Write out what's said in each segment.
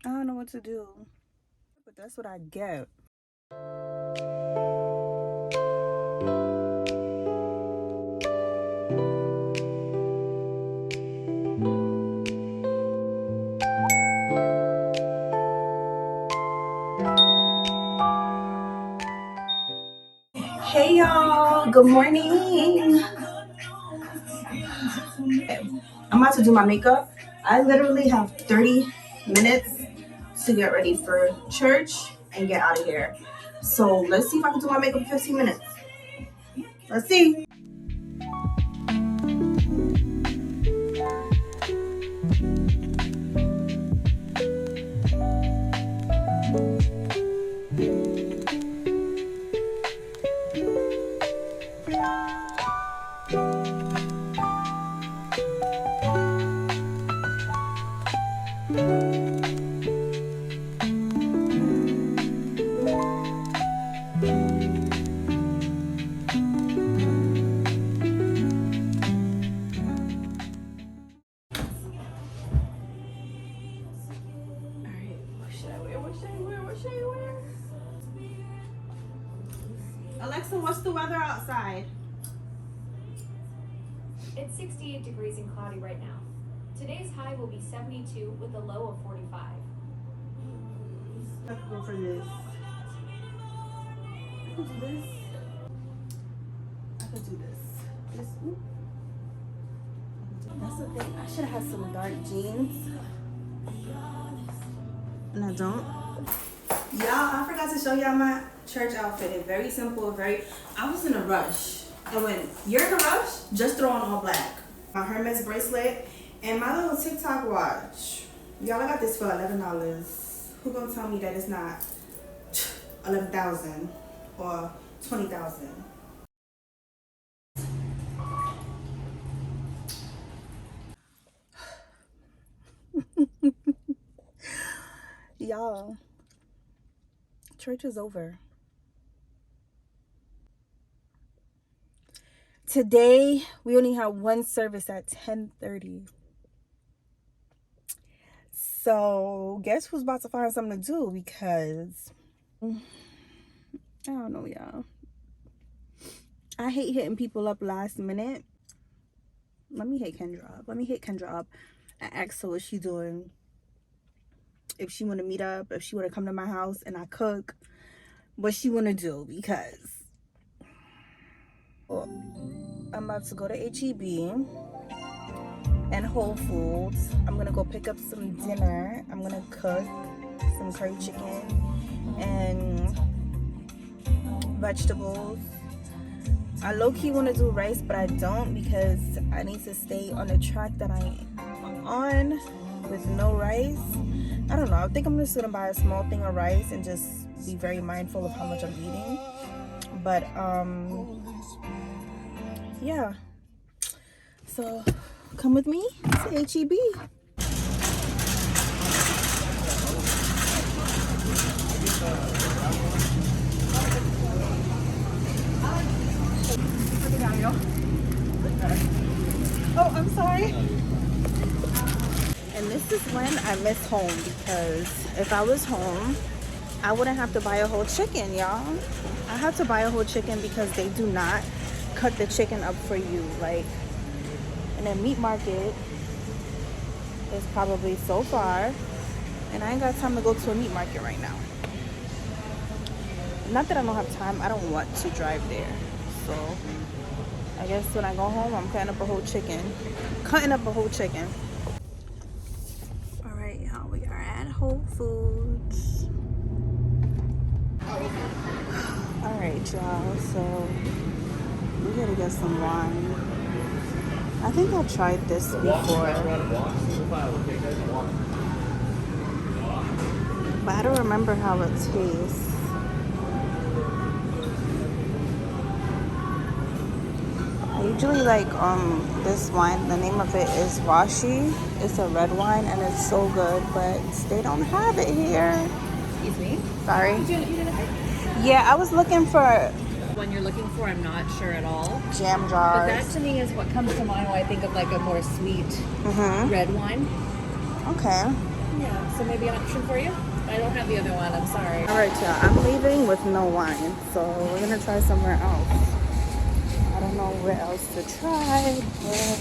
I don't know what to do, but that's what I get. Hey y'all, good morning. I'm about to do my makeup. I literally have 30 minutes to get ready for church and get out of here. So let's see if I can do my makeup in 15 minutes. Let's see. Alexa, what's the weather outside? It's 68 degrees and cloudy right now. Today's high will be 72 with a low of 45. Let's go for this. I could do this. I could do this. Ooh. That's the thing. I should have had some dark jeans. And I don't. Y'all, I forgot to show y'all my church outfit. It's very simple, I was in a rush. And when you're in a rush, just throw on all black. My Hermes bracelet and my little TikTok watch. Y'all, I got this for $11. Who gonna tell me that it's not 11,000 or 20,000? Y'all, church is over. Today, we only have one service at 10:30. So, guess who's about to find something to do? Because, I don't know, y'all. I hate hitting people up last minute. Let me hit Kendra up. And ask her what she doing. If she want to meet up, if she want to come to my house and I cook. What she want to do, because I'm about to go to HEB and Whole Foods. I'm gonna go pick up some dinner. I'm gonna cook some curry chicken and vegetables. I low-key want to do rice, but I don't, because I need to stay on the track that I'm on with no rice. I don't know. I think I'm just gonna buy a small thing of rice and just be very mindful of how much I'm eating. But yeah, so come with me to HEB. Oh, I'm sorry. And this is when I miss home, because if I was home, I wouldn't have to buy a whole chicken, y'all. I have to buy a whole chicken because they do not cut the chicken up for you. Like, in a meat market, it's probably so far, and I ain't got time to go to a meat market right now. Not that I don't have time, I don't want to drive there. So I guess when I go home, I'm cutting up a whole chicken. All right, y'all, we are at Whole Foods. All right, y'all, so we gotta get some wine. I think I tried this before, but I don't remember how it tastes. I usually like this wine. The name of it is Washi. It's a red wine and it's so good, but they don't have it here. Excuse me? Sorry. You didn't Yeah, I was looking for one you're looking for, I'm not sure at all. jam But jars. that to me is what comes to mind when I think of like a more sweet red wine. Okay. Yeah. So maybe an option for you? I don't have the other one. I'm sorry. All right, y'all. I'm leaving with no wine, so we're gonna try somewhere else. I don't know where else to try, but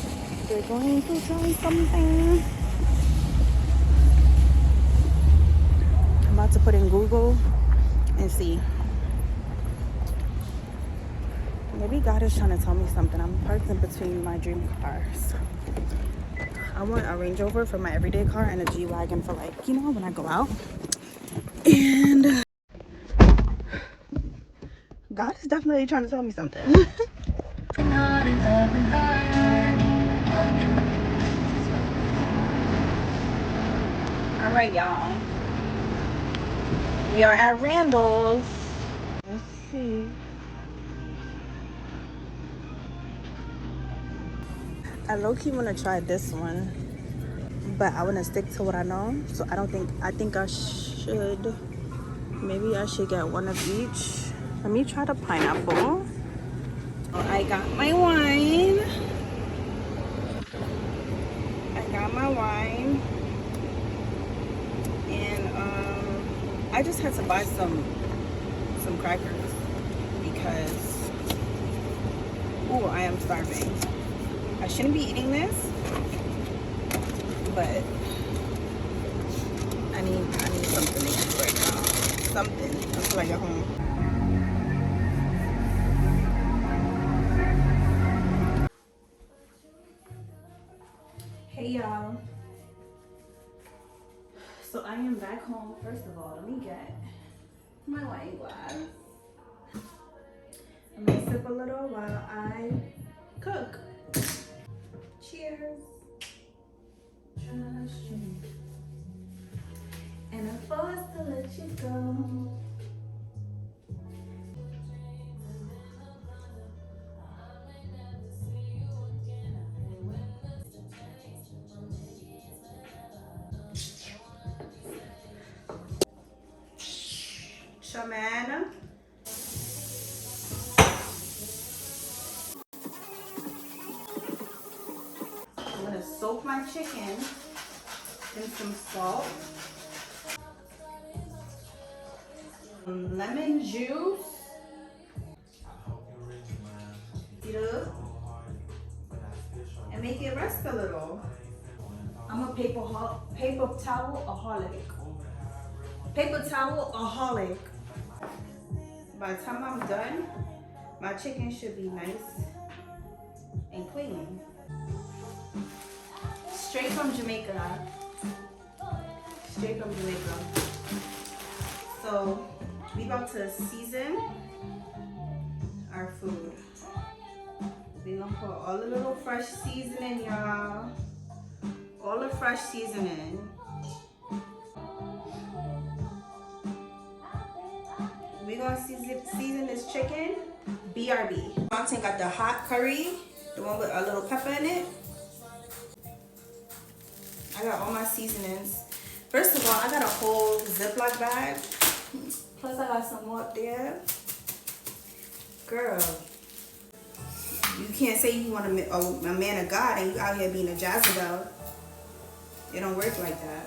we're going to try something. I'm about to put in Google and see. Maybe God is trying to tell me something. I'm parked in between my dream cars. I want a Range Rover for my everyday car and a G-Wagon for, like, you know, when I go out. And God is definitely trying to tell me something. All right, y'all. We are at Randall's. Let's see. I low-key want to try this one, but I want to stick to what I know. So I think I should, maybe I should get one of each. Let me try the pineapple. I got my wine. And I just had to buy some crackers because I am starving. I shouldn't be eating this, but I need something to eat right now. Something until I get home. Hey y'all. So I am back home. First of all, let me get my wine glass. I'm gonna sip a little while I cook. Cheers. And I'm forced to let you go. Shaman. I'm gonna soak my chicken in some salt, lemon juice, and make it rest a little. I'm a paper towel-aholic. Paper towel-aholic. By the time I'm done, my chicken should be nice and clean. Straight from Jamaica. So we about to season our food. We gonna put all the little fresh seasoning, y'all. All the fresh seasoning. We gonna season this chicken. BRB. Mountain got the hot curry, the one with a little pepper in it. I got all my seasonings. First of all, I got a whole Ziploc bag. Plus I got some more up there. Girl, you can't say you want a man of God and you out here being a Jezebel. It don't work like that.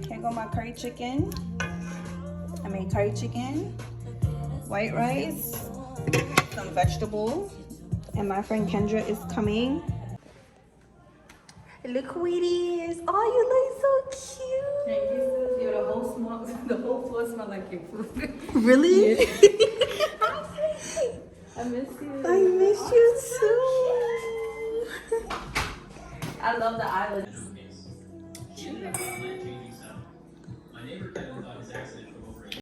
Here go my curry chicken. I made curry chicken, white rice, some vegetables, and my friend Kendra is coming. Look who it is. Oh, you look so cute. Thank you. You're the whole floor smells like your food. Really? Yeah. I miss you. I miss you too. I love the island.